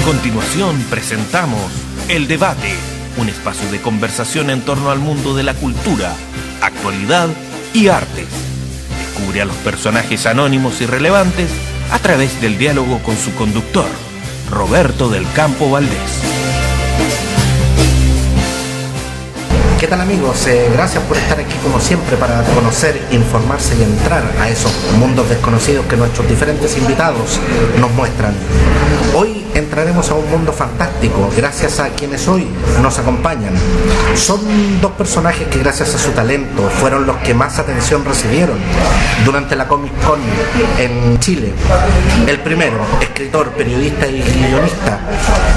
continuación presentamos El Debate, un espacio de conversación en torno al mundo de la cultura, actualidad y artes. Descubre a los personajes anónimos y relevantes a través del diálogo con su conductor, Roberto del Campo Valdés. ¿Qué tal, amigos? Gracias por estar aquí como siempre para conocer, informarse y entrar a esos mundos desconocidos que nuestros diferentes invitados nos muestran. Hoy entraremos a un mundo fantástico gracias a quienes hoy nos acompañan. Son dos personajes que gracias a su talento fueron los que más atención recibieron durante la Comic Con en Chile. El primero, escritor, periodista y guionista.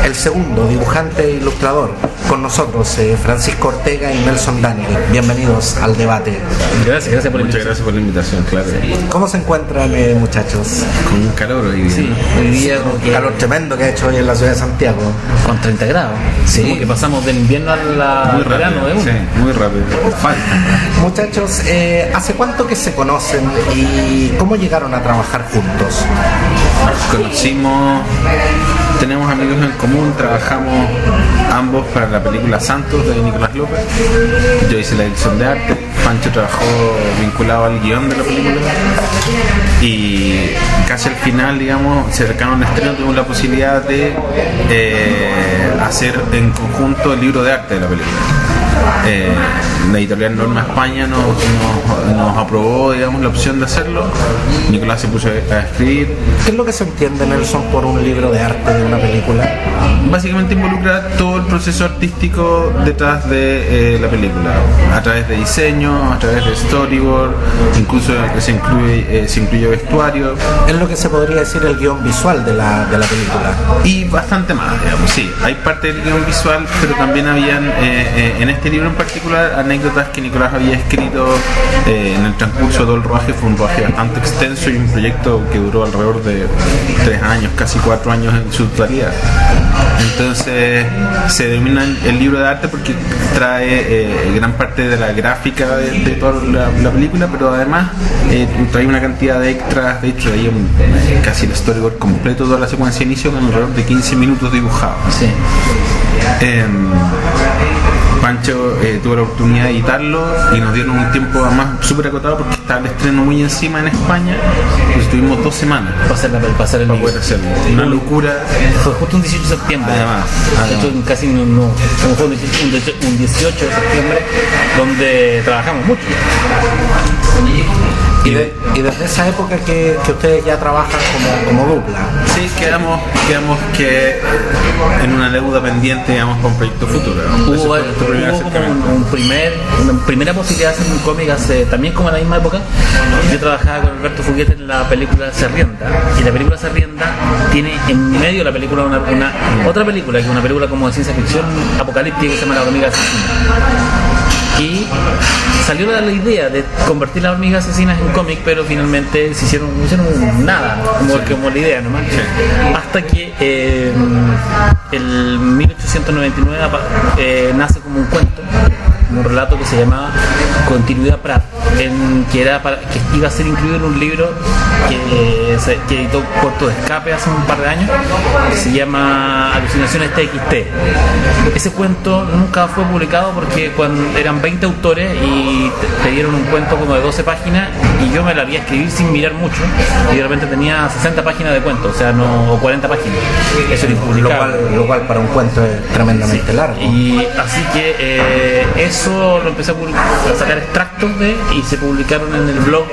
El segundo, dibujante e ilustrador. Con nosotros, Francisco Ortega y Nelson Daniel. Bienvenidos al debate. Gracias por la invitación. Muchas gracias por la invitación, claro. ¿Cómo se encuentran, muchachos? Con un calor hoy día. Sí, hoy día Un calor tremendo que ha hecho hoy en la ciudad de Santiago. con 30 grados. Sí. Como que pasamos del invierno al verano de uno. Sí, muy rápido. Falta. Muchachos, ¿hace cuánto que se conocen y cómo llegaron a trabajar juntos? Nos conocimos, tenemos amigos en común, trabajamos ambos para la película Santos de Nicolás López. Yo hice la dirección de arte, Pancho trabajó vinculado al guión de la película y casi al final, digamos, cercano al estreno tuvimos la posibilidad de hacer en conjunto el libro de arte de la película. La editorial Norma España nos aprobó, digamos, la opción de hacerlo. Nicolás se puso a escribir. ¿Qué es lo que se entiende, Nelson, por un libro de arte de una película? Básicamente involucra todo el proceso artístico detrás de la película, a través de diseño, a través de storyboard, incluso se incluye vestuario. Es lo que se podría decir el guión visual de la película. Y bastante más, digamos, sí. Hay parte del guión visual, pero también habían, en este libro en particular, anécdotas que Nicolás había escrito en el transcurso de todo el rodaje. Fue un rodaje bastante extenso y un proyecto que duró alrededor de 3 años, casi 4 años en su totalidad. Entonces se denomina el libro de arte porque trae gran parte de la gráfica de toda la película, pero además trae una cantidad de extras. De hecho, traía casi el storyboard completo, toda la secuencia de inicio con alrededor de 15 minutos dibujados. Sí. Pancho tuvo la oportunidad de editarlo y nos dieron un tiempo además súper acotado porque estaba el estreno muy encima en España, pues tuvimos 2 semanas Pasar el para libro. poder hacerlo. Una locura. Fue justo un 18 de septiembre. Además. De hecho, casi no fue un 18 de septiembre donde trabajamos mucho. Y desde esa época que ustedes ya trabajan como dupla. Sí, quedamos que en una deuda pendiente, digamos, con un proyecto futuro. Ese fue nuestro primer Hubo como acercamiento. una primera posibilidad de hacer un cómic también como en la misma época. Yo trabajaba con Alberto Fuguete en la película Serrienda, y la película Serrienda tiene en medio de la película otra película, que es una película como de ciencia ficción apocalíptica que se llama La Hormiga Asesina. Y salió la idea de convertir las hormigas asesinas en cómic, pero finalmente no hicieron nada, como la idea nomás. Sí. Hasta que el 1899 nace como un cuento, un relato que se llamaba Continuidad Prat, que iba a ser incluido en un libro que editó Puerto de Escape hace un par de años, que se llama Alucinaciones TXT. Ese cuento nunca fue publicado porque cuando eran 20 autores y te dieron un cuento como de 12 páginas y yo me la había escribir sin mirar mucho y de repente tenía 60 páginas de cuento, o 40 páginas. Eso era impublicable. Lo cual para un cuento es tremendamente largo. Y así que eso lo empecé a sacar extractos y se publicaron en el blog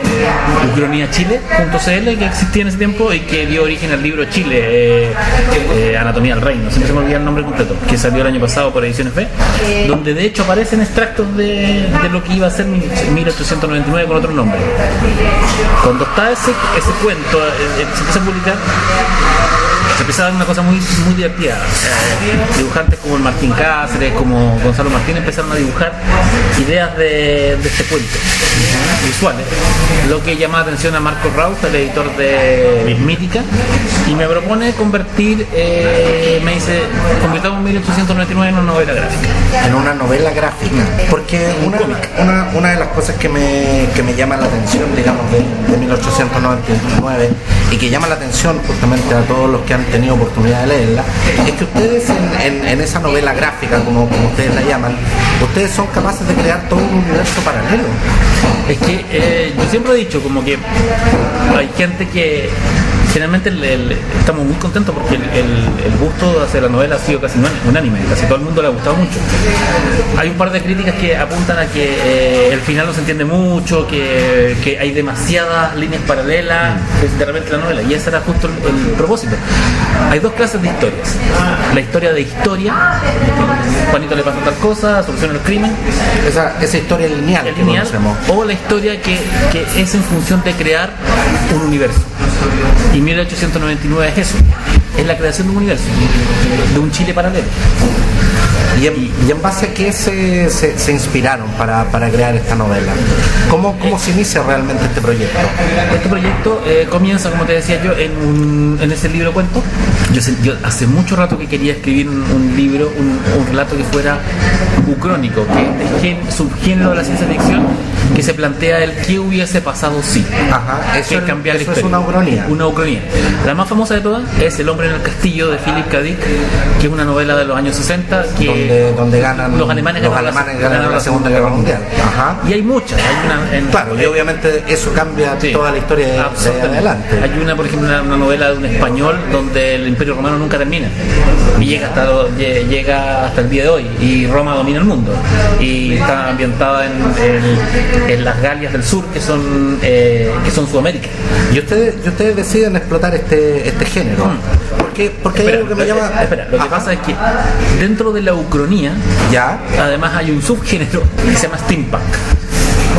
ucroniachile.cl, que existía en ese tiempo y que dio origen al libro Chile, Anatomía del Reino, siempre se me olvida el nombre completo, que salió el año pasado por Ediciones B, donde de hecho aparecen extractos de lo que iba a ser 1899 con otro nombre. Cuando está ese cuento, se empieza a publicar, se empieza a dar una cosa muy divertida. Dibujantes como el Martín Cáceres, como Gonzalo Martín empezaron a dibujar ideas de este cuento visuales, lo que llama la atención a Marco Raus, el editor de Mítica, y me propone convertir, me dice, convirtamos 1899 en una novela gráfica. En una novela gráfica, porque una de las cosas que me llama la atención, digamos, de 1899 y que llama la atención justamente a todos los que han tenido oportunidad de leerla, es que ustedes en esa novela gráfica, como ustedes la llaman, ustedes son capaces de crear todo un universo paralelo. Es que yo siempre he dicho como que hay gente que generalmente estamos muy contentos porque el gusto hacia la novela ha sido casi unánime, casi todo el mundo le ha gustado mucho. Hay un par de críticas que apuntan a que el final no se entiende mucho, que hay demasiadas líneas paralelas de repente la novela, y ese era justo el propósito. Hay dos clases de historias: la historia de historia, Juanito le pasa tal cosa, soluciona el crimen, Esa historia lineal que conocemos. o la historia que es en función de crear un universo. Y 1899 es eso, es la creación de un universo, de un Chile paralelo. ¿Y en base a qué se inspiraron para crear esta novela? ¿Cómo se inicia realmente este proyecto? Este proyecto comienza, como te decía yo, en ese libro cuento. Yo hace mucho rato que quería escribir un libro, un relato que fuera ucrónico, que es subgénero de la ciencia ficción, que se plantea el qué hubiese pasado si. Ajá, eso cambiar la historia. Es una ucronía. Una ucronía. La más famosa de todas es El hombre en el castillo, de Philip K. Dick, que es una novela de los años 60 donde ganan los alemanes ganan la Segunda Guerra Mundial. Ajá. Y hay muchas. Claro, y obviamente eso cambia toda la historia de adelante. Hay una, por ejemplo, una novela de un español donde el Imperio Romano nunca termina y llega hasta el día de hoy, y Roma domina el mundo, y está ambientada en las Galias del sur, que son Sudamérica. Y ustedes deciden explotar este género. Porque hay algo que me llama. Espera, lo que pasa es que dentro de la ucronía, ya, además hay un subgénero que se llama steampunk.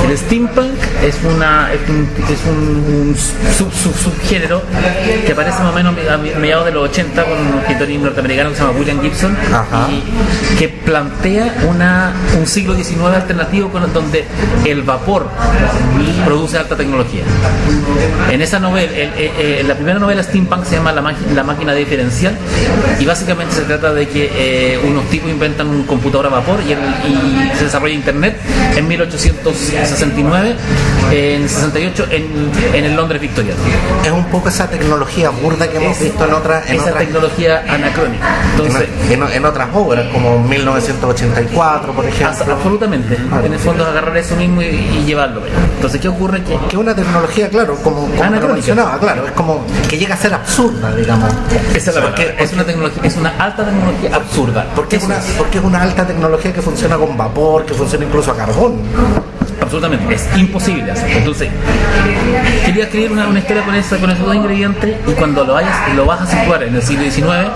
El steampunk es un subgénero que aparece más o menos a mediados de los 80 con un escritor norteamericano que se llama William Gibson. Ajá. Y que plantea un siglo XIX alternativo donde el vapor produce alta tecnología. En esa novela, la primera novela steampunk se llama La máquina diferencial, y básicamente se trata de que unos tipos inventan un computador a vapor y se desarrolla internet en 1869, en 68 en el Londres victoriano. Es un poco esa tecnología burda que hemos visto en otras tecnología anacrónica. Entonces, en otras obras como 1984, por ejemplo. Absolutamente. En el fondo agarrar eso mismo y llevarlo. Entonces, ¿qué ocurre? Que una tecnología, claro, como mencionaba, claro, es como que llega a ser absurda, digamos. Esa es la palabra. Es una alta tecnología absurda. Porque es una alta tecnología que funciona con vapor, que funciona incluso a carbón. Absolutamente, es imposible hacerlo. Entonces, quería escribir una historia con esos dos ingredientes, y cuando lo vas a situar en el siglo XIX,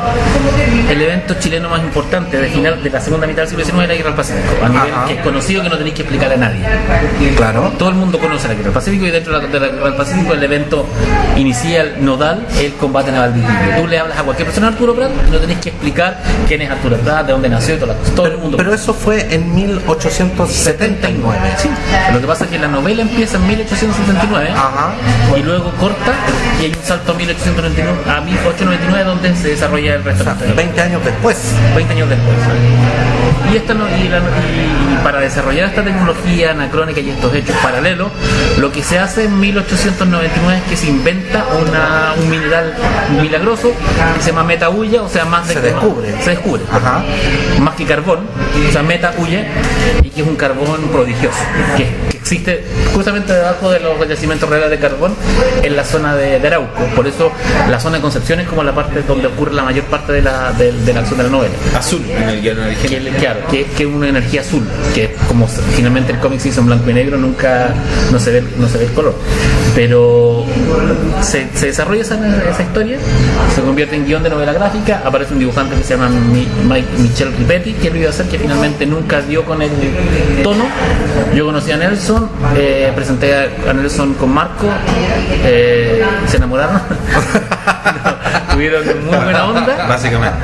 el evento chileno más importante de la segunda mitad del siglo XIX es la Guerra del Pacífico, a nivel que es conocido, que no tenéis que explicarle a nadie. Claro. Todo el mundo conoce la Guerra del Pacífico, y dentro de la Guerra del Pacífico el evento inicial, nodal, es el combate naval de Iquique. Tú le hablas a cualquier persona de Arturo Prat y no tenéis que explicar quién es Arturo Prat, de dónde nació y todas las cosas. Todo el mundo. Pero eso fue en 1879. Sí. Lo que pasa es que la novela empieza en 1879. Ajá. Y luego corta, y hay un salto a 1899 a 1899 donde se desarrolla el resto. 20 años después. 20 años después. Y para desarrollar esta tecnología anacrónica y estos hechos paralelos, lo que se hace en 1899 es que se inventa un mineral milagroso que se llama metahulla, o sea, se descubre. Ajá. Más que carbón, o sea, metahulla, y que es un carbón prodigioso, que existe justamente debajo de los yacimientos reales de carbón en la zona de Arauco. Por eso la zona de Concepción es como la parte donde ocurre la mayor parte de la acción de la novela. Azul en el guion original. Claro, que es una energía azul, que como finalmente el cómic se hizo en blanco y negro, nunca no se ve el color. Pero se desarrolla esa historia, se convierte en guión de novela gráfica, aparece un dibujante que se llama Michel Ripetti, que lo iba a hacer, que finalmente nunca dio con el tono. Yo conocí a Nelson, presenté a Nelson con Marco, se enamoraron. Tuvieron muy buena onda, básicamente,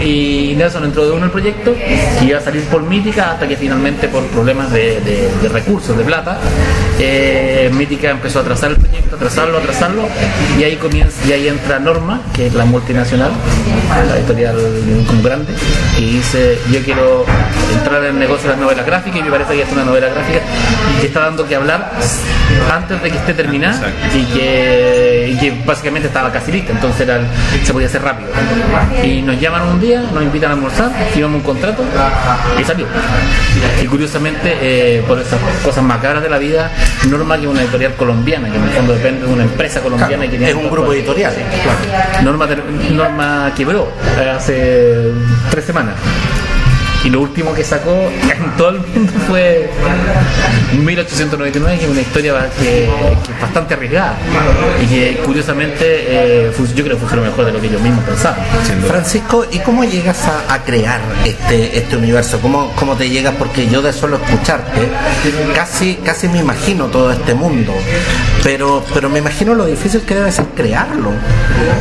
y Nelson entró de uno al proyecto, que iba a salir por Mítica, hasta que finalmente, por problemas de recursos, de plata, Mítica empezó a atrasar el proyecto, atrasarlo, y ahí entra Norma, que es la multinacional, la editorial como grande, y dice: yo quiero entrar en el negocio de las novelas gráficas, y me parece que es una novela gráfica que está dando que hablar antes de que esté terminada, y que básicamente estaba casi lista. entonces se podía hacer rápido. Y nos llaman un día, nos invitan a almorzar, firmamos un contrato y salió. Y curiosamente, por esas cosas macabras de la vida, Norma, que es una editorial colombiana, que en el fondo depende de una empresa colombiana, claro, es un grupo editorial, claro. Norma quebró hace 3 semanas. Y lo último que sacó en todo el mundo fue 1899, que es una historia que es bastante arriesgada y que curiosamente yo creo que funcionó mejor de lo que ellos mismos pensaban. Francisco, ¿y cómo llegas a crear este universo? ¿Cómo te llegas? Porque yo de solo escucharte casi me imagino todo este mundo, pero me imagino lo difícil que debe ser crearlo.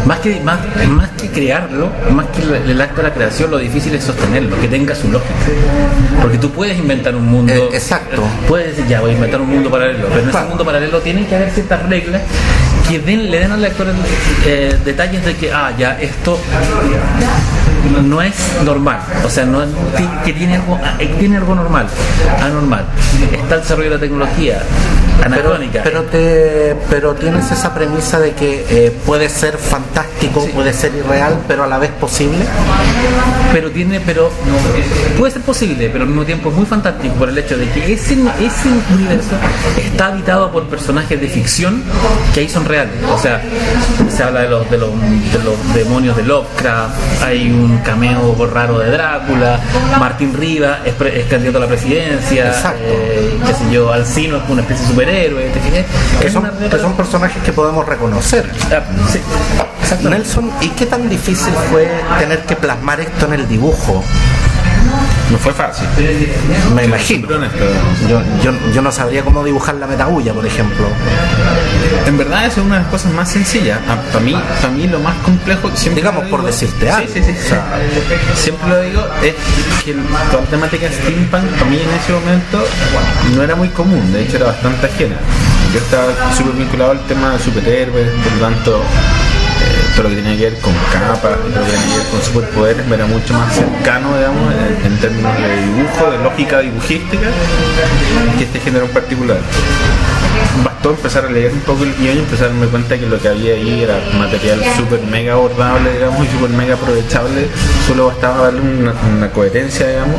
Más que crearlo, más que el acto de la creación, lo difícil es sostenerlo, que tenga su lógica. Porque tú puedes inventar un mundo. Exacto. Puedes decir, ya voy a inventar un mundo paralelo, pero en ese mundo paralelo tienen que haber ciertas reglas que le den al lector detalles de que, ya, esto no es normal, o sea, que tiene algo normal, anormal. Está el desarrollo de la tecnología anacrónica. Pero tienes esa premisa de que puede ser fantástico, sí, puede ser irreal, pero a la vez posible. Pero puede ser posible, pero al mismo tiempo es muy fantástico por el hecho de que ese universo está habitado por personajes de ficción que ahí son reales. O sea, se habla de los demonios de Lovecraft, hay un cameo raro de Drácula, Martín Rivas es candidato a la presidencia, qué sé yo, Alcino es una especie de superhéroe, que son personajes que podemos reconocer. Sí, exactamente. Nelson, ¿y qué tan difícil fue tener que plasmar esto en el dibujo? No fue fácil. Me imagino. Yo no sabría cómo dibujar la metahulla, por ejemplo. En verdad, esa es una de las cosas más sencillas. Para mí lo más complejo, siempre digamos, por decirte algo. Sí. O sea, siempre lo digo, es que toda la temática steampunk para mí en ese momento no era muy común, de hecho era bastante ajena. Yo estaba súper vinculado al tema de superhéroes, por lo tanto todo lo que tenía que ver con capas, todo lo que tenía que ver con superpoderes me era mucho más cercano, digamos, en términos de dibujo, de lógica dibujística, que este género en particular. Bastó empezar a leer un poco el guión y empezar a darme cuenta que lo que había ahí era material súper mega abordable, digamos, y súper mega aprovechable. Solo bastaba darle una coherencia, digamos.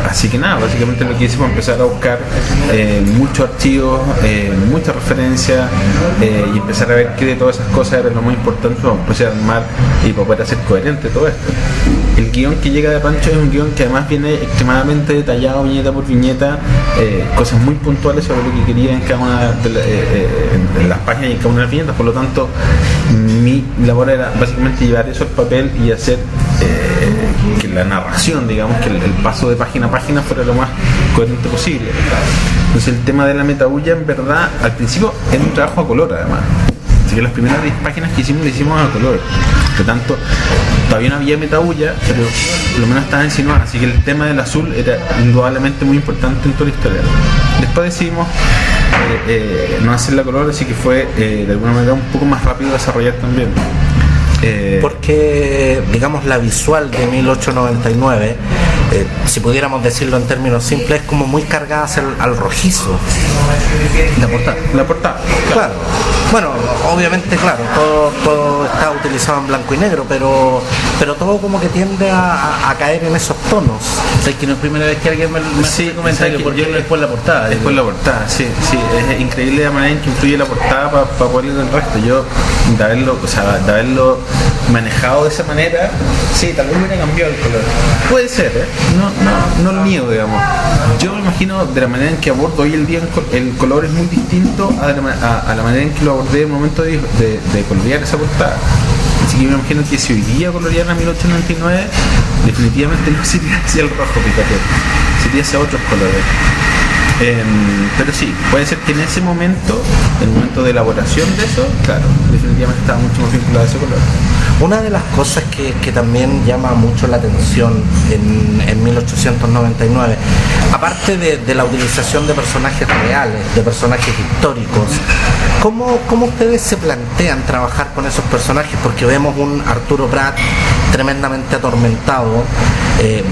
Así que nada, básicamente lo que hice fue empezar a buscar muchos archivos, muchas referencias y empezar a ver qué de todas esas cosas era lo más importante para empezar a armar y para poder hacer coherente todo esto. El guión que llega de Pancho es un guión que además viene extremadamente detallado, viñeta por viñeta, cosas muy puntuales sobre lo que quería en cada una de las páginas y en cada una de las viñetas. Por lo tanto, mi labor era básicamente llevar eso al papel y hacer que la narración, digamos, que el paso de página a página fuera lo más coherente posible. Entonces el tema de la metahulla, en verdad, al principio era un trabajo a color, además. Así que las primeras 10 páginas que hicimos, las hicimos a color. Por lo tanto, todavía no había metahulla, pero por lo menos estaba insinuada. Así que el tema del azul era indudablemente muy importante en toda la historia. Después decidimos no hacerla a color, así que fue de alguna manera un poco más rápido desarrollar también. Porque, digamos, la visual de 1899, si pudiéramos decirlo en términos simples, es como muy cargada al rojizo. La portada. Claro. Bueno, obviamente, claro, todo está utilizado en blanco y negro, pero todo como que tiende a caer en esos tonos. O sea, que no es primera vez que alguien me hace un comentario, porque yo después la portada. Después la portada, sí. Es increíble la manera en que influye la portada para poder leer el resto. Yo, de haberlo manejado de esa manera, sí, tal vez hubiera cambiado el color. Puede ser, no lo niego, digamos. Yo me imagino de la manera en que abordo hoy el día el color es muy distinto a la manera en que lo abordé en el momento de colorear esa portada. Así que me imagino que si hoy día coloreara 1899, definitivamente no sería hacia el rojo, fíjate, sería hacia otros colores. Pero sí, puede ser que en ese momento, el momento de elaboración de eso, claro, definitivamente estaba mucho más vinculado a ese color. Una de las cosas que también llama mucho la atención en 1899, aparte de la utilización de personajes reales, de personajes históricos, ¿cómo ustedes se plantean trabajar con esos personajes? Porque vemos un Arturo Prat tremendamente atormentado.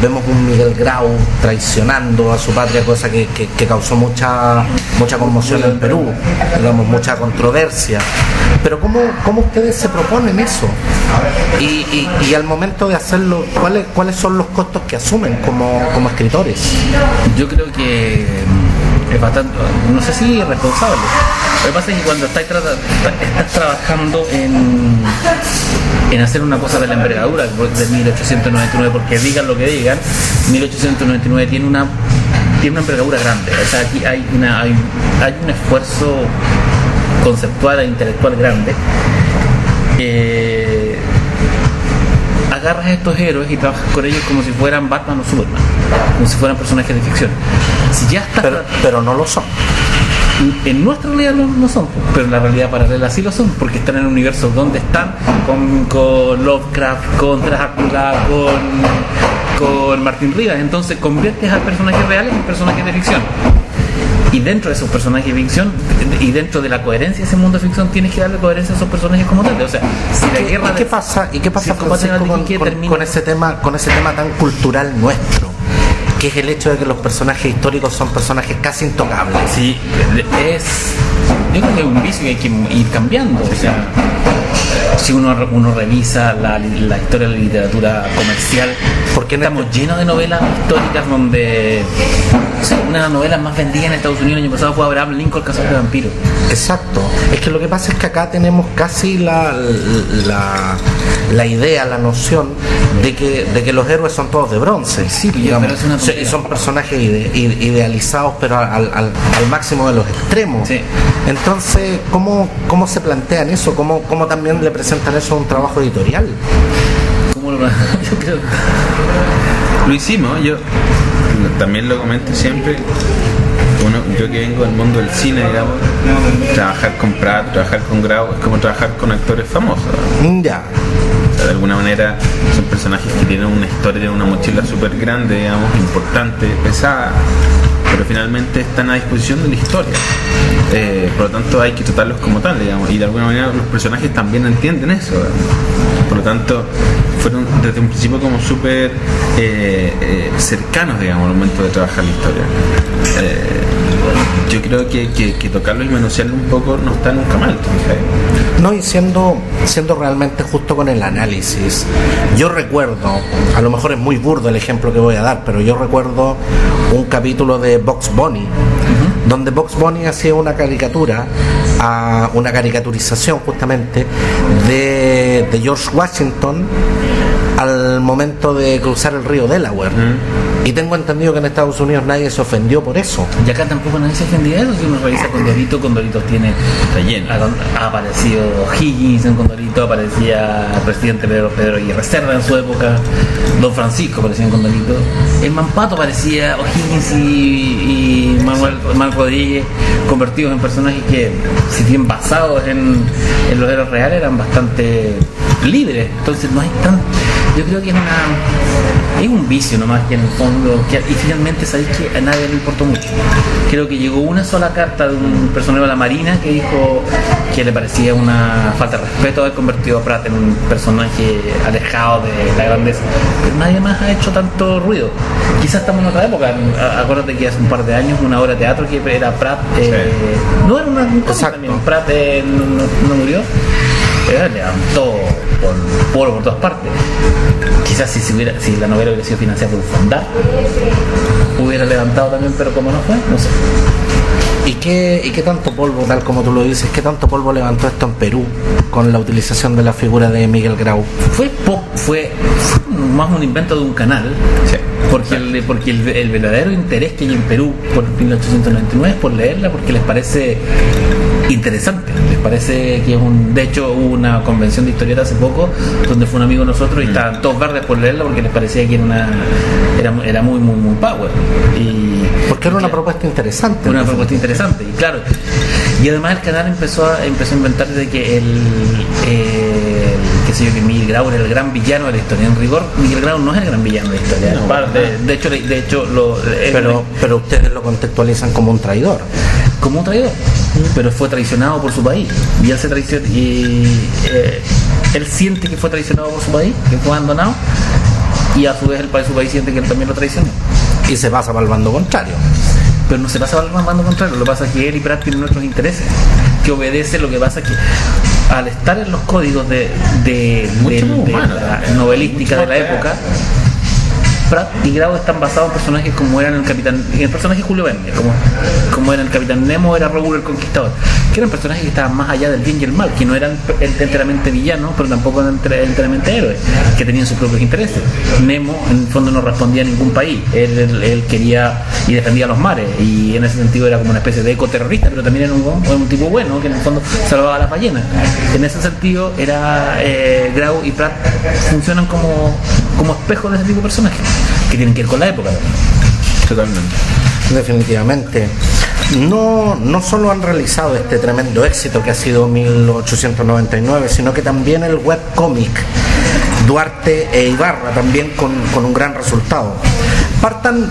Vemos un Miguel Grau traicionando a su patria, cosa que causó mucha conmoción en Perú, digamos, mucha controversia. Pero ¿cómo ustedes se proponen eso? Y al momento de hacerlo, ¿cuáles son los costos que asumen como escritores? Yo creo que es bastante, no sé si irresponsable. Lo que pasa es que cuando estás trabajando en hacer una cosa de la envergadura de 1899, porque digan lo que digan, 1899 tiene una envergadura grande. O sea, aquí hay un esfuerzo conceptual e intelectual grande. Agarras a estos héroes y trabajas con ellos como si fueran Batman o Superman, como si fueran personajes de ficción. Si ya estás... pero no lo son. En nuestra realidad no son, pero en la realidad paralela sí lo son, porque están en universos donde están con Lovecraft, con Drácula, con Martín Rivas. Entonces conviertes a personajes reales en personajes de ficción. Y dentro de esos personajes de ficción, y dentro de la coherencia de ese mundo de ficción, tienes que darle coherencia a esos personajes como tal. O sea, si la guerra ¿Qué pasa, Francisco, con ese tema tan cultural nuestro? Que es el hecho de que los personajes históricos son personajes casi intocables. Sí, yo creo que es un vicio que hay que ir cambiando. O sea, si uno revisa la historia de la literatura comercial, porque estamos llenos de novelas históricas donde una de las novelas más vendidas en Estados Unidos el año pasado fue Abraham Lincoln, Cazador de Vampiros. Exacto. Es que lo que pasa es que acá tenemos casi la idea, la noción de que los héroes son todos de bronce. Sí, digamos, pero son personajes idealizados, pero al máximo de los extremos. Sí. Entonces, ¿cómo se plantean eso? ¿Cómo también le presentan eso a un trabajo editorial? Yo creo que lo hicimos, yo también lo comento siempre. Yo que vengo del mundo del cine, digamos, trabajar con Prat, trabajar con Grau es como trabajar con actores famosos. Ya. O sea, de alguna manera son personajes que tienen una historia, tienen una mochila súper grande, digamos, importante, pesada, pero finalmente están a disposición de la historia. Por lo tanto hay que tratarlos como tal, digamos, y de alguna manera los personajes también entienden eso, ¿verdad? Por lo tanto fueron desde un principio como súper cercanos, digamos, al momento de trabajar la historia. Yo creo que tocarlo y manosearlo un poco no está nunca mal, ¿sabes? No, y siendo realmente justo con el análisis, yo recuerdo, a lo mejor es muy burdo el ejemplo que voy a dar, pero yo recuerdo un capítulo de Bugs Bunny, donde Bugs Bunny hacía una caricaturización justamente de George Washington al momento de cruzar el río Delaware. Y tengo entendido que en Estados Unidos nadie se ofendió por eso. Y acá tampoco nadie se ofendió de eso. Si uno revisa Condorito tiene... Está lleno. Ha aparecido Higgins en Condorito, aparecía el presidente Pedro Aguirre Cerda en su época, Don Francisco aparecía en Condorito, en Mampato aparecía O'Higgins y Manuel Rodríguez, convertidos en personajes que, si bien basados en los héroes reales, eran bastante libres. Entonces no hay tan... Yo creo que es un vicio nomás, que en el fondo, y finalmente sabéis que a nadie le importó mucho. Creo que llegó una sola carta de un personero de la Marina que dijo que le parecía una falta de respeto haber convertido a Prat en un personaje alejado de la grandeza, pero nadie más ha hecho tanto ruido. Quizás estamos en otra época. Acuérdate que hace un par de años una obra de teatro que era Prat, no era un cosa también, Prat no murió, levantó por todas partes. Quizás si la novela hubiera sido financiada por un fondar, hubiera levantado también, pero como no fue, no sé. ¿Y qué tanto polvo, tal como tú lo dices, qué tanto polvo levantó esto en Perú con la utilización de la figura de Miguel Grau? Fue más un invento de un canal, sí, porque el verdadero interés que hay en Perú por 1899 es por leerla, porque les parece interesante, les parece que de hecho hubo una convención de historietas hace poco donde fue un amigo de nosotros y estaban todos verdes por leerla porque les parecía que era muy power, y porque era una propuesta interesante. Una propuesta interesante, y claro, y además el canal empezó a inventar de que qué sé yo, que Miguel Grau era el gran villano de la historia. En rigor, Miguel Grau no es el gran villano de la historia. De hecho, pero ustedes lo contextualizan como un traidor. Como un traidor, pero fue traicionado por su país. Y él siente que fue traicionado por su país, que fue abandonado, y a su vez su país siente que él también lo traicionó. Y se pasa para el bando contrario. Pero no se pasa para el bando contrario, lo que pasa es que él y Pratt tienen otros intereses, que obedece. Lo que pasa es que al estar en los códigos de la novelística de la época, Pratt y Grau están basados en personajes como eran el personaje Julio Verne, como era el Capitán Nemo, era Rómulo el Conquistador, que eran personajes que estaban más allá del bien y el mal, que no eran enteramente villanos, pero tampoco eran enteramente héroes, que tenían sus propios intereses. Nemo en el fondo no respondía a ningún país, él quería y defendía los mares, y en ese sentido era como una especie de ecoterrorista, pero también era un tipo bueno, que en el fondo salvaba a las ballenas. En ese sentido Grau y Pratt funcionan como espejos de ese tipo de personajes, que tienen que ir con la época. Totalmente. Definitivamente. No solo han realizado este tremendo éxito que ha sido 1899, sino que también el webcómic Duarte e Ibarra también con un gran resultado. Partan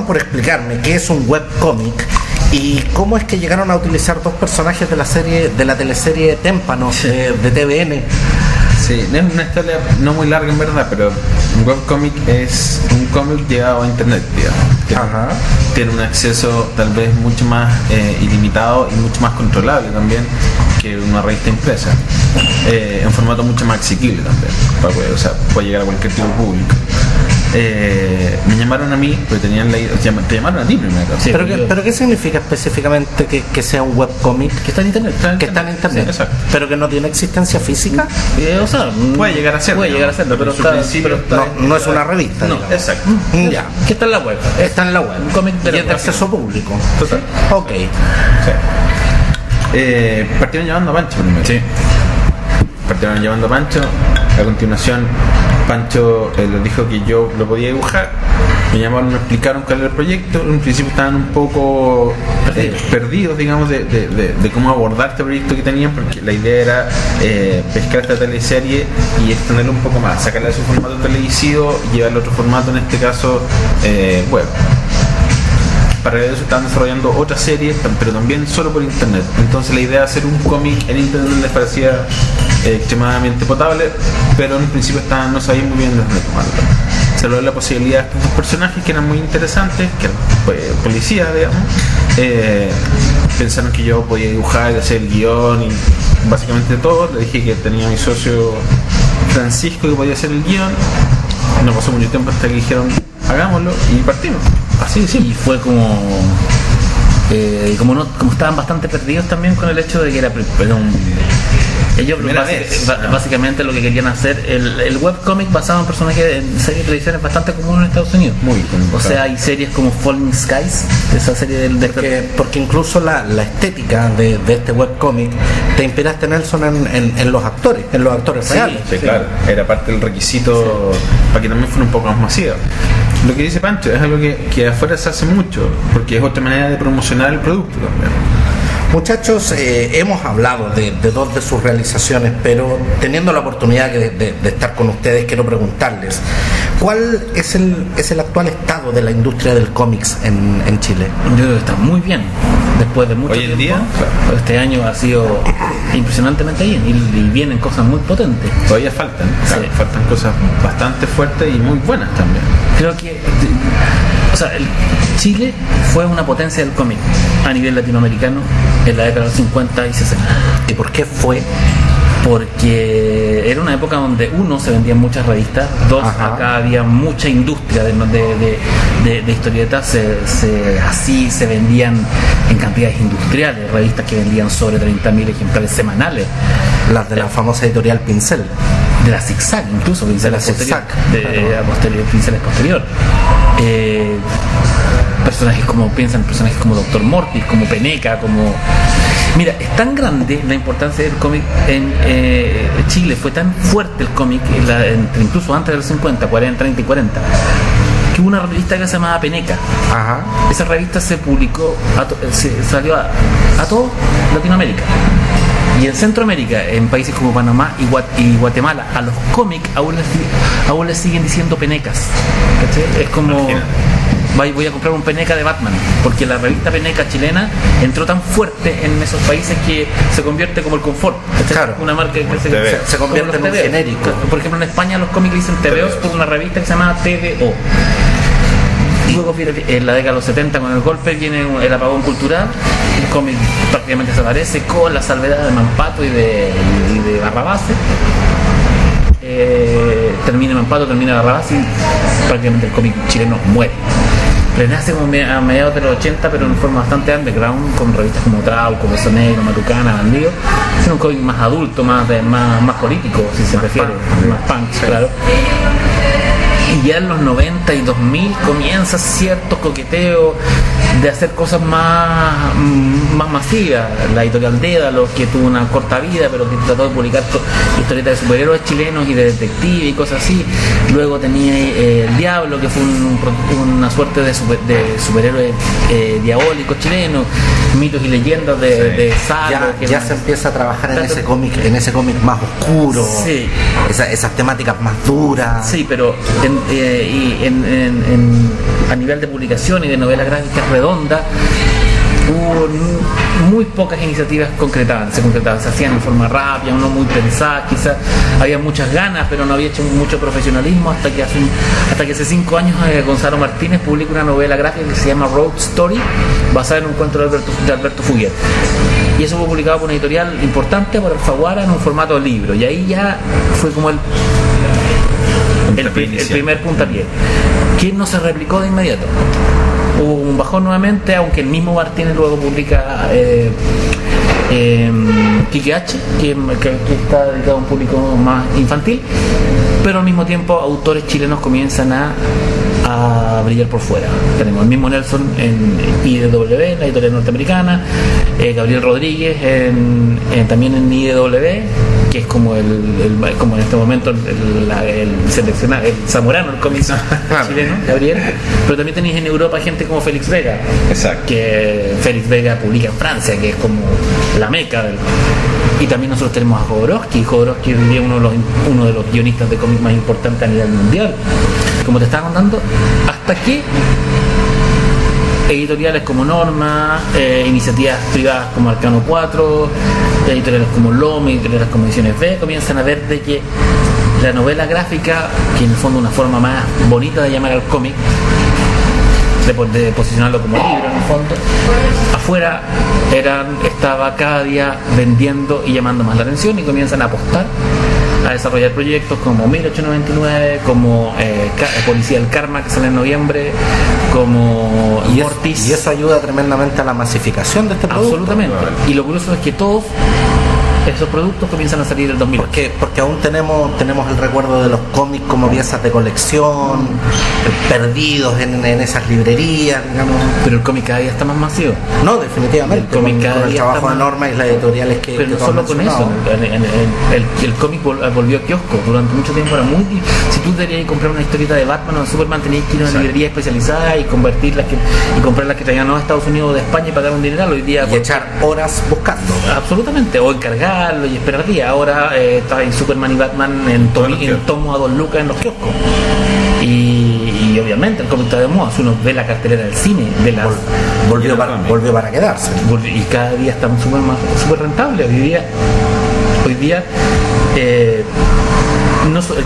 por explicarme qué es un webcómic y cómo es que llegaron a utilizar dos personajes de la teleserie Témpanos de TVN. Sí, es una historia no muy larga en verdad, pero un webcómic es un cómic llevado a internet, digamos. Tiene un acceso tal vez mucho más ilimitado y mucho más controlable también que una revista impresa, en formato mucho más asequible también, puede llegar a cualquier tipo de público. Me llamaron a mí, porque tenían la idea, te llamaron a ti primero. Sí, pero ¿qué significa específicamente que sea un webcómic? Que está en internet. Que está en internet. Sí, exacto. Pero que no tiene existencia física. Puede llegar a serlo. Pero no es una revista. No, digamos. exacto. Ya. Que está en la web. Está en la web. Un cómic y es de acceso público. Total. Ok. Sí. Partieron llevando a Pancho primero. Sí. Partieron llevando a Pancho. A continuación, Pancho les dijo que yo lo podía dibujar. Me llamaron, me explicaron cuál era el proyecto. En principio estaban un poco perdidos, digamos, de cómo abordar este proyecto que tenían, porque la idea era pescar esta teleserie y extenderlo un poco más, sacarla de su formato televisivo y llevarlo a otro formato, en este caso web. Para eso estaban desarrollando otra serie, pero también solo por internet. Entonces la idea de hacer un cómic en internet les parecía extremadamente potable, pero en principio no sabían muy bien dónde tomarlo. Se le dio la posibilidad a estos dos personajes que eran muy interesantes, que eran policías, digamos. Pensaron que yo podía dibujar y hacer el guión y básicamente todo. Le dije que tenía a mi socio Francisco que podía hacer el guión. No pasó mucho tiempo hasta que dijeron hagámoslo y partimos. Así sí. Y fue como estaban bastante perdidos también con el hecho de que era ellos básicamente lo que querían hacer, el webcomic basado en personajes en series de televisión es bastante común en Estados Unidos. Muy común. O sea, hay series como Falling Skies, esa serie porque incluso la estética de este webcomic te inspiraste, Nelson, en los actores reales. Sí, claro. Era parte del requisito para que también fuera un poco más masiva. Lo que dice Pancho es algo que afuera se hace mucho, porque es otra manera de promocionar el producto también. Muchachos, hemos hablado de dos de sus realizaciones, pero teniendo la oportunidad de estar con ustedes, quiero preguntarles, ¿cuál es el actual estado de la industria del cómics en Chile? Yo creo que está muy bien, después de mucho tiempo. Hoy en día, claro. Este año ha sido impresionantemente bien y vienen cosas muy potentes. Todavía faltan, claro, faltan cosas bastante fuertes y muy buenas también. Creo que Chile fue una potencia del cómic a nivel latinoamericano en la década de los 50 y 60. ¿Y por qué fue? Porque era una época donde uno, se vendían muchas revistas, dos, acá había mucha industria de historietas, así se vendían en cantidades industriales, revistas que vendían sobre 30.000 ejemplares semanales. Las de la famosa editorial Pincel. De la Zigzag, incluso Pincel posterior. Pincel posterior. Personajes como Doctor Mortis, como Peneca, como... Mira, es tan grande la importancia del cómic en Chile, fue tan fuerte el cómic, incluso antes de los 50, 30 y 40, que hubo una revista que se llamaba Peneca. Esa revista se publicó, salió a toda Latinoamérica. Y en Centroamérica, en países como Panamá y Guatemala, a los cómics aún les siguen diciendo penecas. ¿Cachai? Es como... voy a comprar un peneca de Batman, porque la revista peneca chilena entró tan fuerte en esos países que se convierte como el confort. Claro. Una marca que se convierte en un genérico. Por ejemplo, en España los cómics dicen TVOs por una revista que se llama TVO. Luego, en la década de los 70, con el golpe, viene el apagón cultural, el cómic prácticamente desaparece, con la salvedad de Mampato y de Barrabás. Termina Mampato, termina Barrabás y prácticamente el cómic chileno muere. Renace como a mediados de los 80, pero en forma bastante underground, con revistas como Trauco, Beso Negro, Matucana, Bandido. Es un cómic más adulto, más político, si se refiere, más punk, claro. Y ya en los 90 y 2000 comienza cierto coqueteo de hacer cosas más masivas. La editorial Dédalo, que tuvo una corta vida, pero que trató de publicar historietas de superhéroes chilenos y de detectives y cosas así. Luego tenía El Diablo, que fue una suerte de superhéroe diabólico chileno. Mitos y leyendas de Salo. Ya se empieza a trabajar en ese cómic más oscuro, sí. Esas temáticas más duras. Sí, pero a nivel de publicación y de novelas gráficas redondas, hubo muy pocas iniciativas se concretaban, se hacían en forma rápida, no muy pensadas, quizás había muchas ganas, pero no había hecho mucho profesionalismo hasta que hace 5 años Gonzalo Martínez publica una novela gráfica que se llama Road Story, basada en un cuento de Alberto Fuguet. Y eso fue publicado por una editorial importante, por Alfaguara, en un formato de libro, y ahí ya fue como el primer puntapié, que no se replicó de inmediato. Hubo un bajón nuevamente, aunque el mismo Martínez luego publica Quique H, que está dedicado a un público más infantil, pero al mismo tiempo autores chilenos comienzan a brillar por fuera. Tenemos el mismo Nelson en IDW, la editorial norteamericana, Gabriel Rodríguez también en IDW, que es como como en este momento el seleccionado, el zamorano, el cómic chileno, Gabriel. Pero también tenéis en Europa gente como Félix Vega. Exacto. Que Félix Vega publica en Francia, que es como la meca y también nosotros tenemos a Jodorowsky. Jodorowsky es uno de los guionistas de cómics más importantes a nivel mundial. Como te estaba contando, hasta que editoriales como Norma, iniciativas privadas como Arcano 4, editoriales como Lome, editoriales como Ediciones B, comienzan a ver de que la novela gráfica, que en el fondo es una forma más bonita de llamar al cómic, de posicionarlo como libro en el fondo, afuera estaba cada día vendiendo y llamando más la atención, y comienzan a apostar a desarrollar proyectos como 1899, como Policía del Karma, que sale en noviembre, como Mortis. Y eso ayuda tremendamente a la masificación de este producto. Absolutamente. Y lo curioso es que todos esos productos comienzan a salir en el 2008. Porque aún tenemos el recuerdo de los cómics como piezas de colección, perdidos en esas librerías, digamos. Pero el cómic cada día está más masivo. No, definitivamente. El cómic cada con el día trabajo está de Norma y las editoriales que pero no solo con eso, el cómic volvió a kiosco. Durante mucho tiempo era muy difícil. Si tú querías comprar una historieta de Batman o de Superman, tenías que ir a una librería especializada y convertirlas y comprar las que traían a Estados Unidos o de España y pagar un dineral. Hoy día y echar horas buscando. Absolutamente, o encargarlo y esperar días. Ahora está en Superman y Batman en tomo a 2 lucas en los kioscos. Y obviamente el cómic está de moda. Si uno ve la cartelera del cine, volvió para quedarse. Y cada día está súper rentable. Hoy día el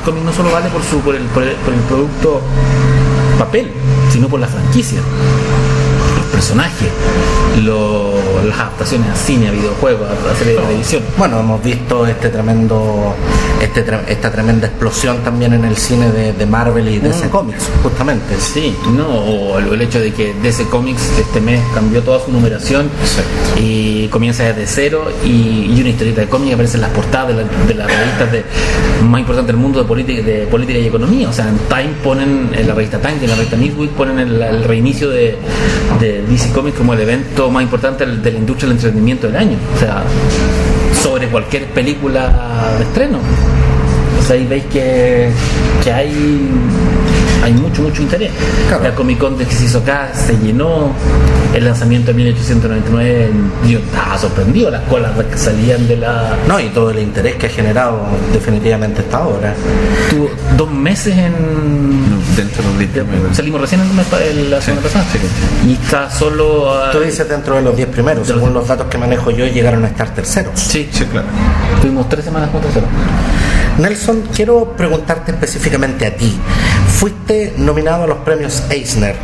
cómic no solo vale por el producto papel, sino por la franquicia, los personajes, las adaptaciones a cine, a videojuegos, a series de televisión. Bueno, hemos visto esta tremenda explosión también en el cine de Marvel y DC Comics, justamente. Sí, o el hecho de que DC Comics este mes cambió toda su numeración. Exacto. Y comienza desde cero, y una historieta de cómics aparece en las portadas de las revistas más importantes del mundo de política y economía. O sea, en Time ponen, en la revista Time y en la revista Newsweek ponen el reinicio de DC Comics como el evento más importante de la industria del entretenimiento del año. O sea, sobre cualquier película de estreno. O sea, ahí veis que hay hay mucho interés. Claro. La Comic Con que se hizo acá se llenó, el lanzamiento de 1899 yo estaba sorprendido, las colas que salían de la... No, y todo el interés que ha generado definitivamente esta obra. Tuvo 2 meses Dentro de los 10 primeros. salimos recién la semana pasada, y está solo Tú dices dentro de los 10 primeros, según los datos que manejo yo, llegaron a estar terceros. sí, Sí, claro. tuvimos 3 semanas con tercero. Nelson, quiero preguntarte específicamente a ti. Fuiste nominado a los premios Eisner,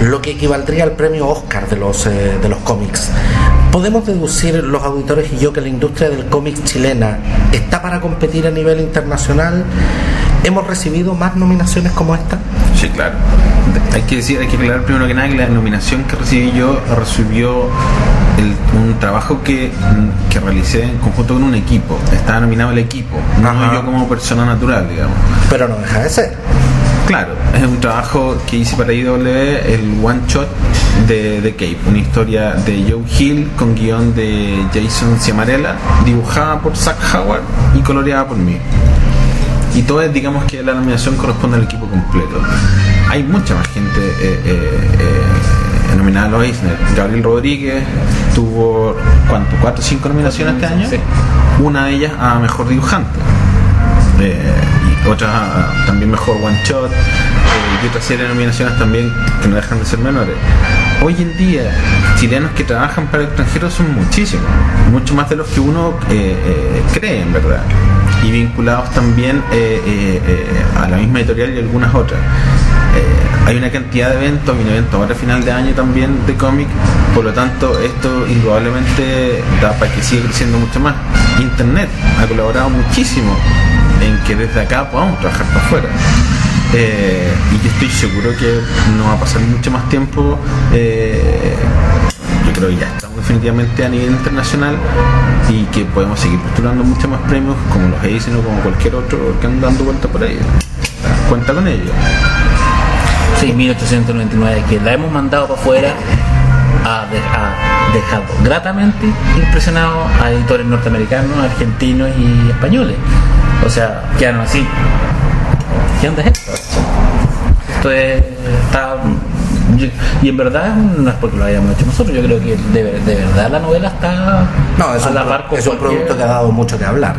lo que equivaldría al premio Oscar de los cómics. ¿Podemos deducir los auditores y yo que la industria del cómic chilena está para competir a nivel internacional? ¿Hemos recibido más nominaciones como esta? Sí, claro. Hay que aclarar primero que nada que la nominación que recibí yo recibió un trabajo que realicé en conjunto con un equipo. Estaba nominado el equipo, no Ajá. yo como persona natural, digamos. Pero no deja de ser. Claro, es un trabajo que hice para IW, el One Shot de The Cape, una historia de Joe Hill con guión de Jason Ciamarella, dibujada por Zach Howard y coloreada por mí. Y todo es, digamos que la nominación corresponde al equipo completo. Hay mucha más gente nominada a los Eisner. Gabriel Rodríguez tuvo, ¿cuánto? 4 o 5 nominaciones este año. Sí. Una de ellas a Mejor Dibujante. Y otras también Mejor One Shot. Y otra serie de nominaciones también que no dejan de ser menores. Hoy en día, chilenos que trabajan para el extranjero son muchísimos. Mucho más de los que uno cree, en verdad. Y vinculados también a la misma editorial y algunas otras. Hay una cantidad de eventos, hay un evento ahora a final de año también de cómic, por lo tanto esto indudablemente da para que siga creciendo mucho más. Internet ha colaborado muchísimo en que desde acá podamos trabajar para afuera. Y yo estoy seguro que no va a pasar mucho más tiempo. Yo creo que ya estamos definitivamente a nivel internacional y que podemos seguir postulando muchos más premios como los Eisner o como cualquier otro que andan dando vuelta por ahí. Cuenta con ello. Sí, 1899, que la hemos mandado para afuera, ha dejado gratamente impresionado a editores norteamericanos, argentinos y españoles. O sea, quedaron así. ¿Qué onda es esto? Esto está... Y en verdad no es porque lo hayamos hecho nosotros, yo creo que de verdad la novela está No, es a la par con un producto que ha dado mucho que hablar,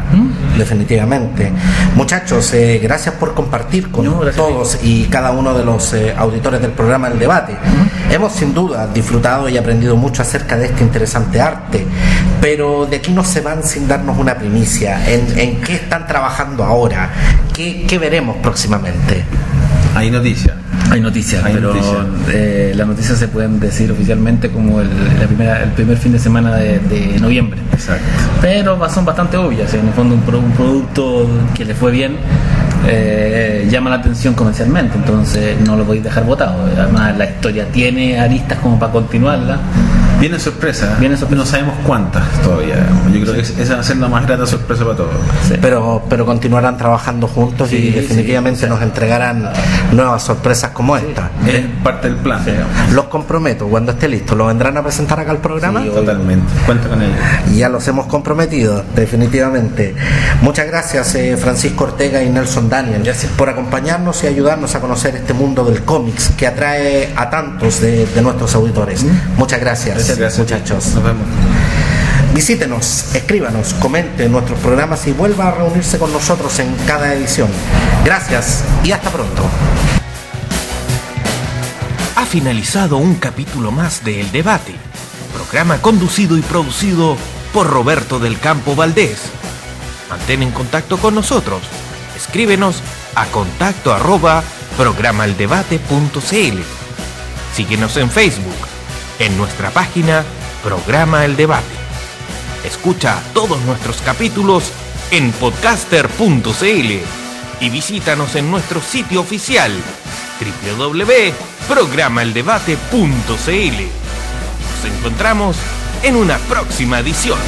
definitivamente. Muchachos, gracias por compartir con todos y cada uno de los auditores del programa El Debate. Hemos sin duda disfrutado y aprendido mucho acerca de este interesante arte, pero de aquí no se van sin darnos una primicia. ¿En qué están trabajando ahora? ¿Qué veremos próximamente? Hay noticias. Hay noticias, pero las noticias se pueden decir oficialmente como el primer fin de semana de noviembre. Exacto. Pero son bastante obvias. En el fondo, un producto que le fue bien llama la atención comercialmente, entonces no lo podéis dejar botado. Además, la historia tiene aristas como para continuarla. Viene sorpresa. No sabemos cuántas todavía. Yo creo que esa va a ser la más grata sorpresa para todos. Sí. Pero continuarán trabajando juntos y definitivamente nos entregarán nuevas sorpresas como esta. Es parte del plan. Los comprometo, cuando esté listo, ¿lo vendrán a presentar acá al programa? Sí, totalmente. Cuenta con ellos. Ya los hemos comprometido, definitivamente. Muchas gracias, Francisco Ortega y Nelson Daniel, por acompañarnos y ayudarnos a conocer este mundo del cómics que atrae a tantos de nuestros auditores. Muchas gracias, muchachos. Nos vemos. Visítenos, escríbanos, comenten nuestros programas y vuelva a reunirse con nosotros en cada edición. Gracias y hasta pronto. Ha finalizado un capítulo más de El Debate, programa conducido y producido por Roberto del Campo Valdés. Mantén en contacto con nosotros. Escríbenos a contacto@programaeldebate.cl. Síguenos en Facebook, en nuestra página Programa El Debate. Escucha todos nuestros capítulos en podcaster.cl y visítanos en nuestro sitio oficial www.programaeldebate.cl. Nos encontramos en una próxima edición.